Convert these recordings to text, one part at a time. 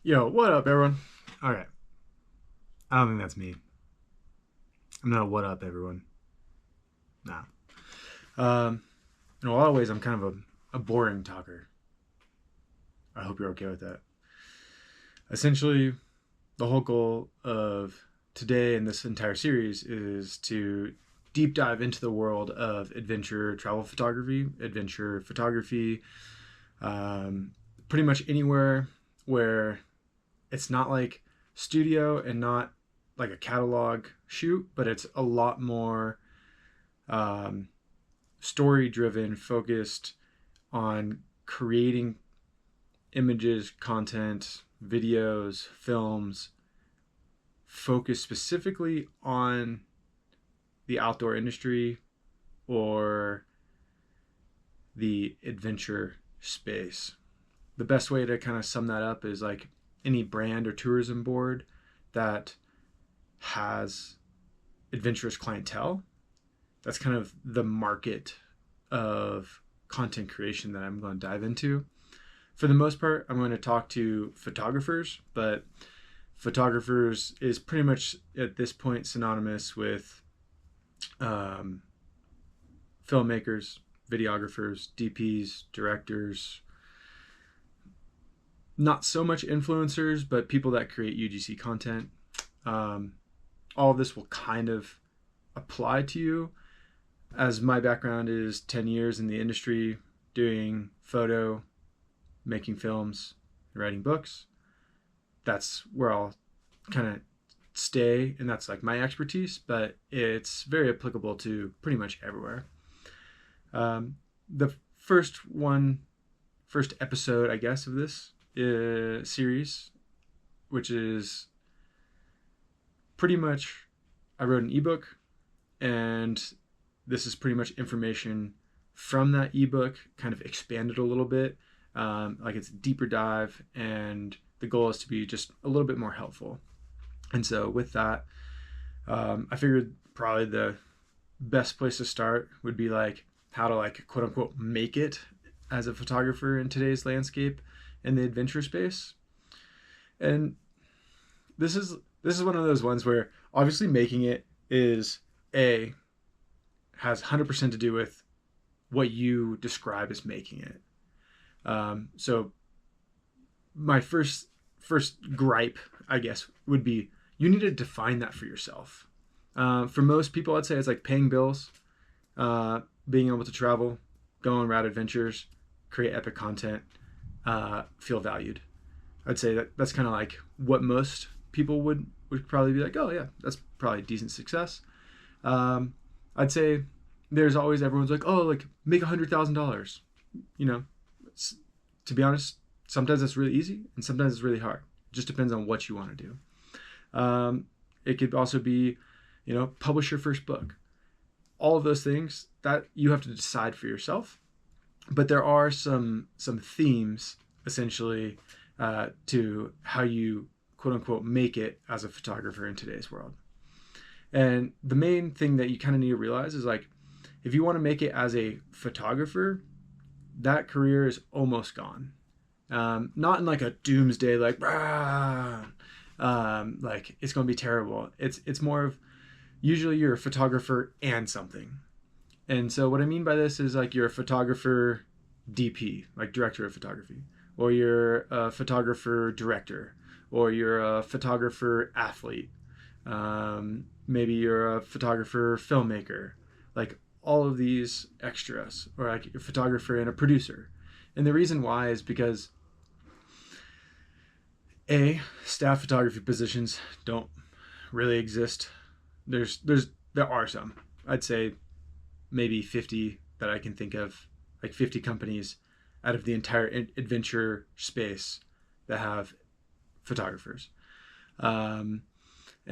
Yo, what up, everyone? All right. I don't think that's me. I'm not a what up, everyone. Nah. Um, in a lot of ways, I'm kind of a boring talker. I hope you're okay with that. Essentially, the whole goal of today and this entire series is to deep dive into the world of adventure travel photography, adventure photography, um, pretty much anywhere where it's not like studio and not like a catalog shoot, but it's a lot more um, story driven, focused on creating images, content, videos, films, focused specifically on the outdoor industry or the adventure space. The best way to kind of sum that up is like any brand or tourism board that has adventurous clientele. That's kind of the market of content creation that I'm going to dive into. For the most part, I'm going to talk to photographers, but photographers is pretty much at this point synonymous with um, filmmakers, videographers, DPs, directors, not so much influencers, but people that create UGC content. Um, all of this will kind of apply to you, as my background is 10 years in the industry doing photo, making films, writing books. That's where I'll kind of stay, and that's like my expertise, but it's very applicable to pretty much everywhere. The first episode, I guess, of this series, which is pretty much, I wrote an ebook, and this is pretty much information from that ebook, kind of expanded a little bit. Like it's a deeper dive, and the goal is to be just a little bit more helpful. And so with that, I figured probably the best place to start would be like how to like quote unquote make it as a photographer in today's landscape in the adventure space. And this is one of those ones where obviously making it is a has 100% to do with what you describe as making it. So my first gripe, I guess, would be you need to define that for yourself. For most people, I'd say it's like paying bills, being able to travel, go on rad adventures, create epic content, feel valued. I'd say that's kind of like what most people would probably be like. Oh yeah, that's probably a decent success. Um, I'd say there's always everyone's like, oh, like make $100,000. You know, to be honest, sometimes that's really easy and sometimes it's really hard. It just depends on what you want to do. It could also be, publish your first book. All of those things that you have to decide for yourself. But there are some themes essentially to how you quote unquote make it as a photographer in today's world. And the main thing that you kind of need to realize is like, if you want to make it as a photographer, that career is almost gone. Not in like a doomsday, like it's going to be terrible. It's more of usually you're a photographer and something. And so what I mean by this is like you're a photographer DP, like director of photography, or you're a photographer director, or you're a photographer athlete. Maybe you're a photographer filmmaker, like all of these extras, or like a photographer and a producer. And the reason why is because staff photography positions don't really exist. There are some. I'd say maybe 50 that I can think of, like 50 companies out of the entire adventure space that have photographers. And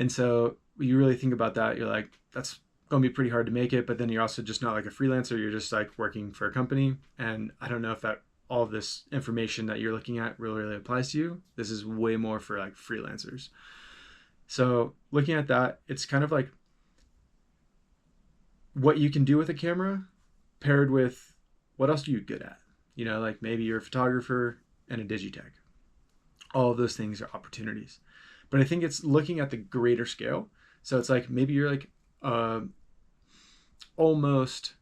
so you really think about that, you're like, that's going to be pretty hard to make it. But then you're also just not like a freelancer. You're just like working for a company. And I don't know if that all of this information that you're looking at really applies to you. This is way more for like freelancers. So looking at that, it's kind of like what you can do with a camera paired with what else are you good at. Like maybe you're a photographer and a digitech, All of those things are opportunities. But I think it's looking at the greater scale. So it's like maybe you're like almost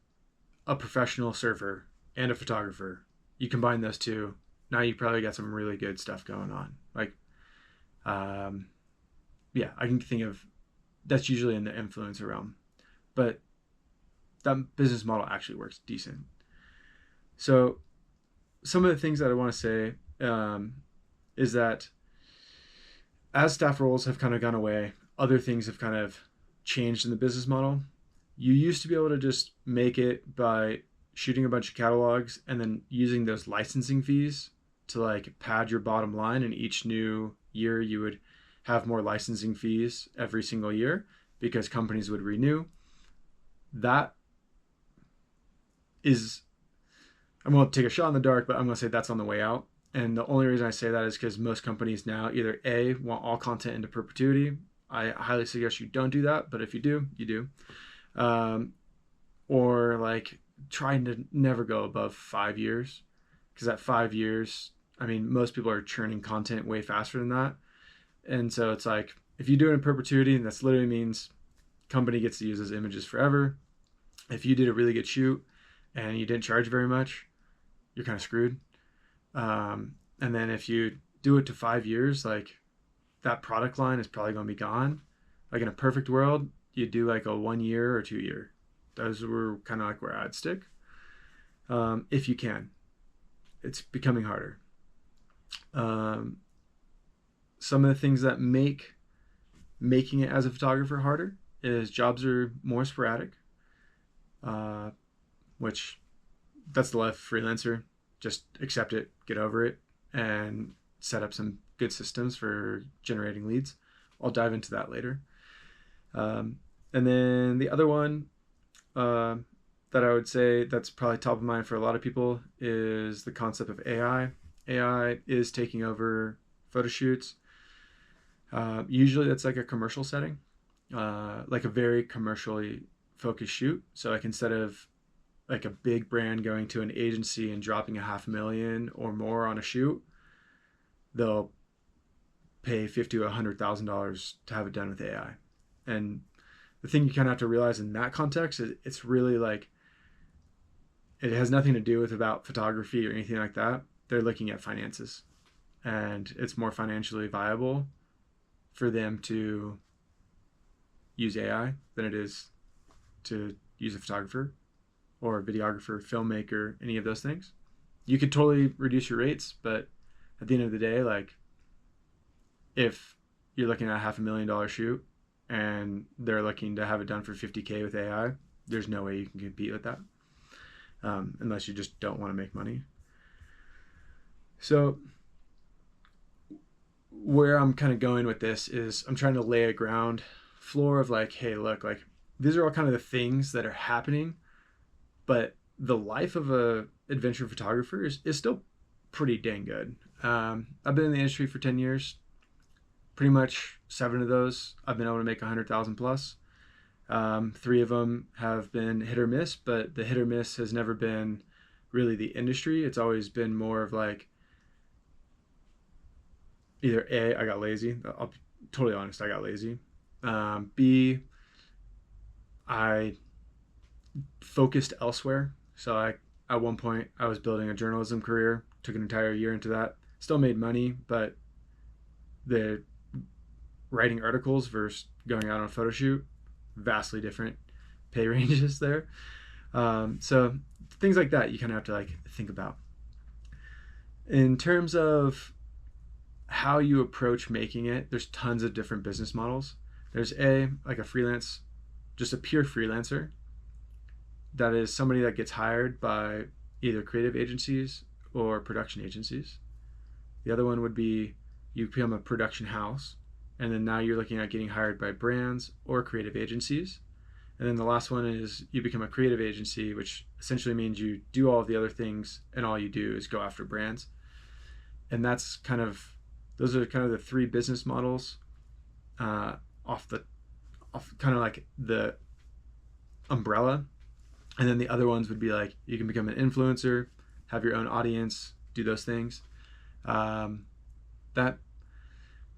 a professional surfer and a photographer. You combine those two, now you probably got some really good stuff going on. Like, yeah, I can think of that's usually in the influencer realm, but that business model actually works decent. So some of the things that I want to say is that as staff roles have kind of gone away, other things have kind of changed in the business model. You used to be able to just make it by shooting a bunch of catalogs and then using those licensing fees to like pad your bottom line. And each new year you would have more licensing fees every single year because companies would renew. That is, I'm going to take a shot in the dark, but I'm going to say that's on the way out. And the only reason I say that is because most companies now either A, want all content into perpetuity. I highly suggest you don't do that, but if you do, you do. Or like trying to never go above 5 years, because at 5 years, I mean, most people are churning content way faster than that. And so it's like, if you do it in perpetuity, that's literally means company gets to use those images forever. If you did a really good shoot and you didn't charge very much, you're kind of screwed. And then if you do it to 5 years, like that product line is probably going to be gone. Like in a perfect world, you do like a 1 year or 2 year. Those were kind of like where I'd stick. If you can. It's becoming harder. Some of the things that make making it as a photographer harder is jobs are more sporadic, which that's the life of freelancer. Just accept it, get over it, and set up some good systems for generating leads. I'll dive into that later. And then the other one that I would say that's probably top of mind for a lot of people is the concept of AI. AI is taking over photo shoots. Usually that's like a commercial setting, like a very commercially focused shoot. So like instead of like a big brand going to an agency and dropping $500,000 or more on a shoot, they'll pay $50,000 to $100,000 to have it done with AI. And the thing you kind of have to realize in that context is it's really like, it has nothing to do with about photography or anything like that. They're looking at finances, and it's more financially viable for them to use AI than it is to use a photographer or a videographer, filmmaker, any of those things. You could totally reduce your rates, but at the end of the day, like if you're looking at $500,000 shoot and they're looking to have it done for $50,000 with AI, there's no way you can compete with that, unless you just don't want to make money. So where I'm kind of going with this is I'm trying to lay a ground floor of like, hey, look, like these are all kind of the things that are happening, but the life of a adventure photographer is still pretty dang good. I've been in the industry for 10 years. Pretty much 7 of those I've been able to make 100,000 plus. 3 of them have been hit or miss, but the hit or miss has never been really the industry. It's always been more of like either A, I got lazy. I'll be totally honest, I got lazy. B, I focused elsewhere. So at one point I was building a journalism career, took an entire year into that, still made money, but the writing articles versus going out on a photo shoot, vastly different pay ranges there. So things like that you kind of have to like think about. In terms of how you approach making it, there's tons of different business models. There's like a freelance, just a pure freelancer. That is somebody that gets hired by either creative agencies or production agencies. The other one would be you become a production house, and then now you're looking at getting hired by brands or creative agencies. And then the last one is you become a creative agency, which essentially means you do all of the other things and all you do is go after brands. And those are kind of the 3 business models off kind of like the umbrella. And then the other ones would be like you can become an influencer, have your own audience, do those things. That that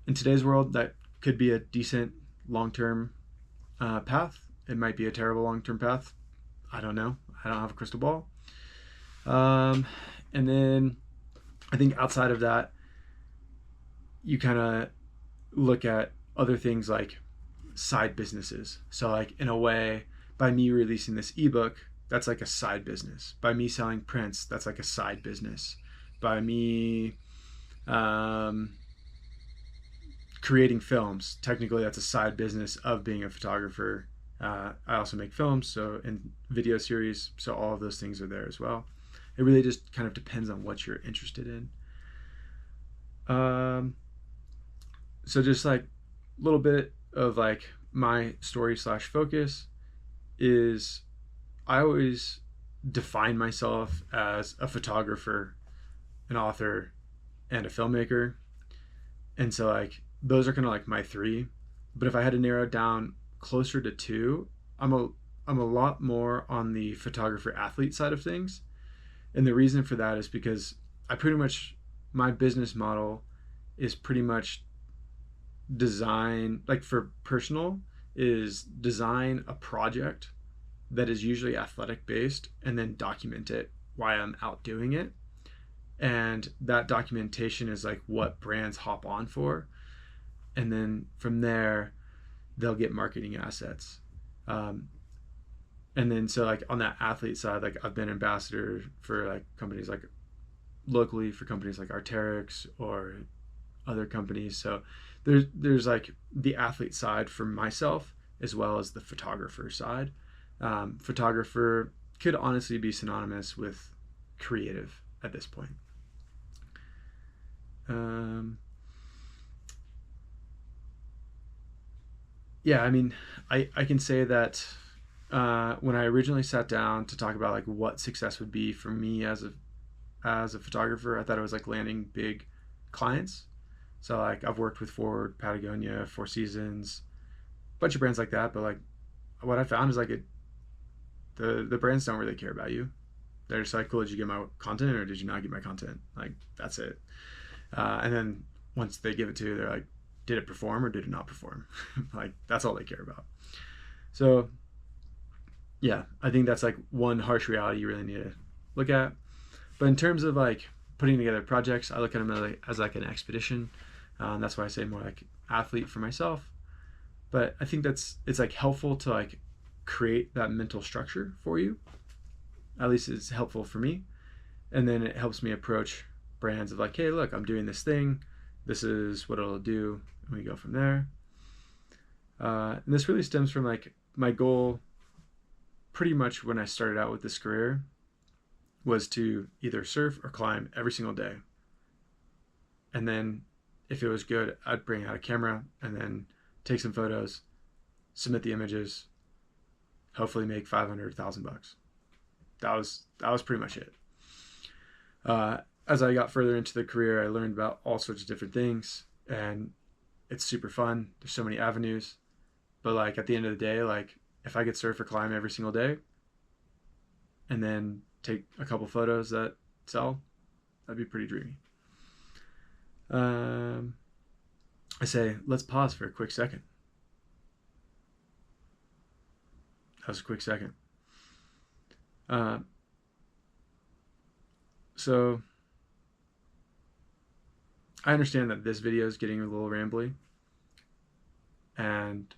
in today's world, that could be a decent long-term path. It might be a terrible long-term path. I don't know. I don't have a crystal ball. And then I think outside of that, you kind of look at other things like side businesses. So like in a way, by me releasing this ebook, that's like a side business. By me selling prints, that's like a side business. By me creating films, technically that's a side business of being a photographer. I also make films, so in video series, so all of those things are there as well. It really just kind of depends on what you're interested in. So just like a little bit of like my story / focus is I always define myself as a photographer, an author, and a filmmaker. And so like those are kind of like my three. But if I had to narrow it down closer to two, I'm a lot more on the photographer athlete side of things. And the reason for that is because my business model is pretty much design, like for personal, is design a project that is usually athletic based and then document it while I'm out doing it. And that documentation is like what brands hop on for. And then from there, they'll get marketing assets. And then so like on that athlete side, like I've been ambassador for like companies like locally for companies like Arc'teryx or other companies. So there's like the athlete side for myself as well as the photographer side. Photographer could honestly be synonymous with creative at this point. Yeah, I mean, I can say that when I originally sat down to talk about like what success would be for me as a photographer, I thought it was like landing big clients. So like I've worked with Ford, Patagonia, Four Seasons, a bunch of brands like that. But like what I found is like the brands don't really care about you. They're just like, cool, did you get my content or did you not get my content? Like that's it. And then once they give it to you, they're like, did it perform or did it not perform? Like that's all they care about. So yeah, I think that's like one harsh reality you really need to look at. But in terms of like putting together projects, I look at them as like an expedition. That's why I say more like athlete for myself. But I think it's like helpful to like create that mental structure for you. At least it's helpful for me. And then it helps me approach brands of like, hey, look, I'm doing this thing. This is what it'll do. And we go from there. And this really stems from like my goal pretty much when I started out with this career was to either surf or climb every single day. And then if it was good, I'd bring out a camera and then take some photos, submit the images, hopefully make $500,000. That was pretty much it. As I got further into the career, I learned about all sorts of different things, and it's super fun. There's so many avenues, but like at the end of the day, like if I could surf or climb every single day and then take a couple photos that sell, that'd be pretty dreamy. I say, let's pause for a quick second. That was a quick second. So I understand that this video is getting a little rambly, and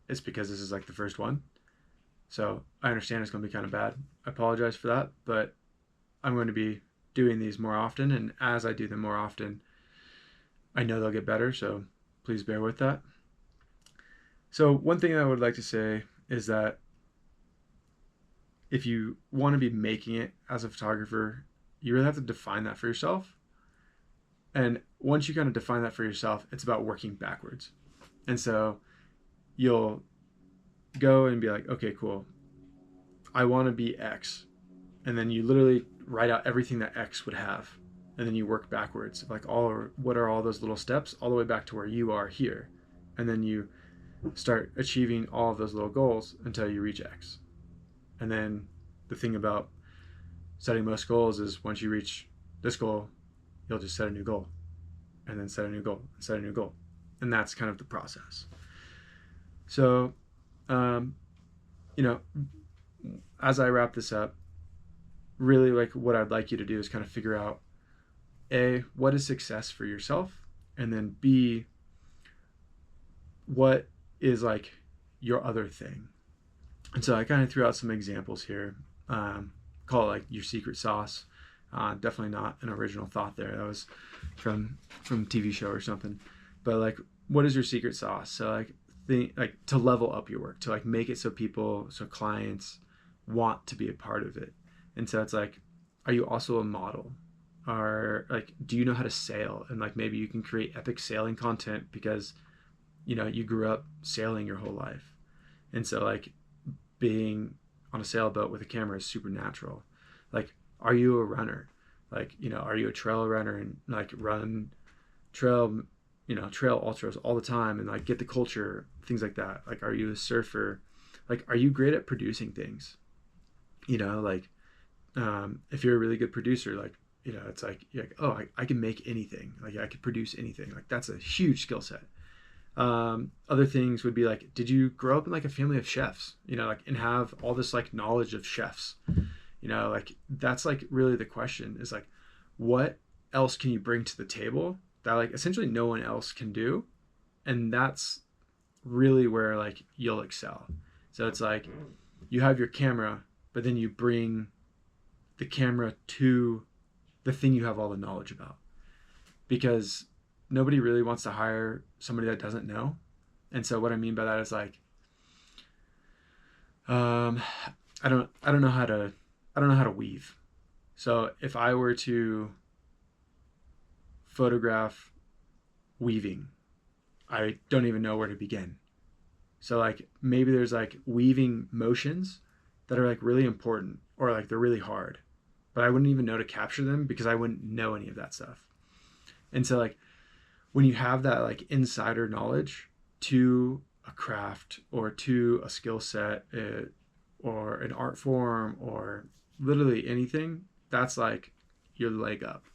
it's because this is like the first one. So I understand it's going to be kind of bad. I apologize for that, but I'm going to be doing these more often, and as I do them more often, I know they'll get better, so please bear with that. So one thing I would like to say is that if you want to be making it as a photographer, you really have to define that for yourself. And once you kind of define that for yourself, it's about working backwards. And so you'll go and be like, okay, cool. I want to be X. And then you literally write out everything that X would have. And then you work backwards. Like what are all those little steps all the way back to where you are here. And then you start achieving all of those little goals until you reach X. And then the thing about setting most goals is once you reach this goal, you'll just set a new goal. and then set a new goal, and set a new goal. And that's kind of the process. So, you know, as I wrap this up, really like what I'd like you to do is kind of figure out A, what is success for yourself? And then B, what is like your other thing? And so I kind of threw out some examples here. Call it like your secret sauce. Definitely not an original thought there. That was from TV show or something. But like, what is your secret sauce? So like to level up your work, to like make it so clients want to be a part of it. And so it's like, are you also a model? Or like, do you know how to sail? And like, maybe you can create epic sailing content because, you know, you grew up sailing your whole life. And so like being on a sailboat with a camera is super natural. Like, are you a runner? Like, you know, are you a trail runner and like run trail, you know, trail ultras all the time and like get the culture, things like that? Like, are you a surfer? Like, are you great at producing things? You know, like, if you're a really good producer, like, you know, it's like, you're like, oh, I can make anything. Like, I could produce anything. Like, that's a huge skill set. Other things would be like, did you grow up in like a family of chefs, you know, like, and have all this like knowledge of chefs, you know, like that's like really the question is like, what else can you bring to the table that like essentially no one else can do? And that's really where like you'll excel. So it's like you have your camera, but then you bring the camera to the thing you have all the knowledge about, because nobody really wants to hire somebody that doesn't know. And so what I mean by that is like, I don't know how to weave. So if I were to photograph weaving, I don't even know where to begin. So like maybe there's like weaving motions that are like really important or like they're really hard, but I wouldn't even know to capture them because I wouldn't know any of that stuff. And so like when you have that like insider knowledge to a craft or to a skill set, or an art form or literally anything, that's like your leg up.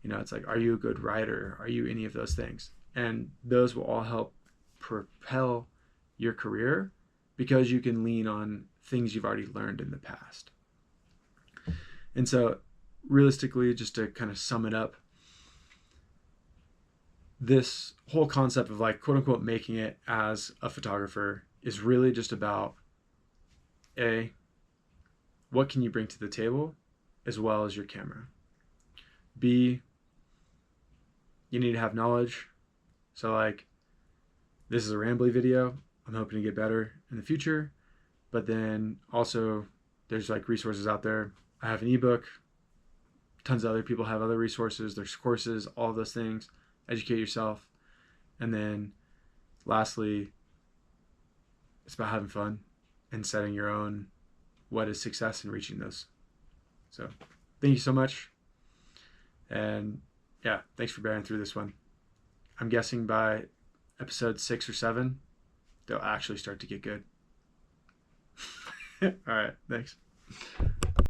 You know, it's like, are you a good writer? Are you any of those things? And those will all help propel your career because you can lean on things you've already learned in the past. And so realistically, just to kind of sum it up, this whole concept of like quote unquote making it as a photographer is really just about A, what can you bring to the table as well as your camera? B, you need to have knowledge. So like, this is a rambly video. I'm hoping to get better in the future, but then also there's like resources out there. I have an ebook. Tons of other people have other resources. There's courses, all of those things. Educate yourself. And then lastly, it's about having fun and setting your own what is success and reaching those. So thank you so much. And yeah, thanks for bearing through this one. I'm guessing by episode 6 or 7, they'll actually start to get good. All right, thanks.